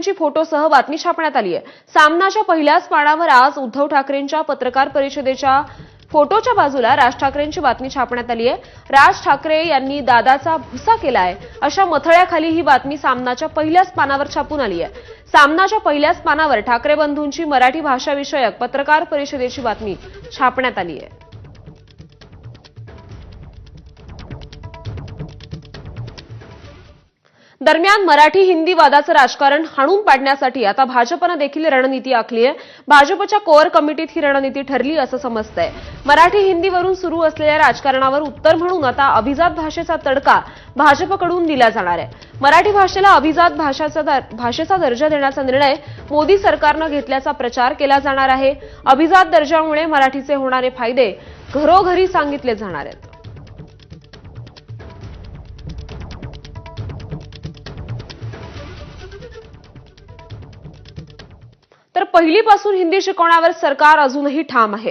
ची फोटोसह बातमी छापण्यात आली आहे। सामनाच्या पहिल्याच पानावर आज उद्धव ठाकरेंच्या पत्रकार परिषदेच्या फोटोच्या बाजूला राज ठाकरेंची बातमी छापण्यात आली आहे। राज ठाकरे यांनी दादाचा भुसा केलाय अशा मथळ्याखाली ही बातमी सामनाच्या पहिल्याच पानावर छापून आली आहे। सामनाच्या पहिल्याच पानावर ठाकरे बंधूंची मराठी भाषा विषयक पत्रकार परिषदेची बातमी छापण्यात आली आहे। दरम्यान मराठी हिंदी वादाचं राजकारण हाणून पाडण्यासाठी आता भाजपने देखील रणनीती आखली आहे। भाजपच्या कोअर कमिटीत ही रणनीती ठरली असं समजतंय। मराठी हिंदीवरून सुरू असलेल्या राजकारणावर उत्तर म्हणून आता अभिजात भाषेचा तडका भाजपकडून दिला जाणार आहे। मराठी भाषेला अभिजात भाषेचा दर्जा देण्याचा निर्णय मोदी सरकारनं घेतल्याचा प्रचार केला जाणार आहे। अभिजात दर्जामुळे मराठीचे होणारे फायदे घरोघरी सांगितले जाणार आहेत। तर पहिलीपासून हिंदी शिकवण्यावर सरकार अजूनही ठाम आहे।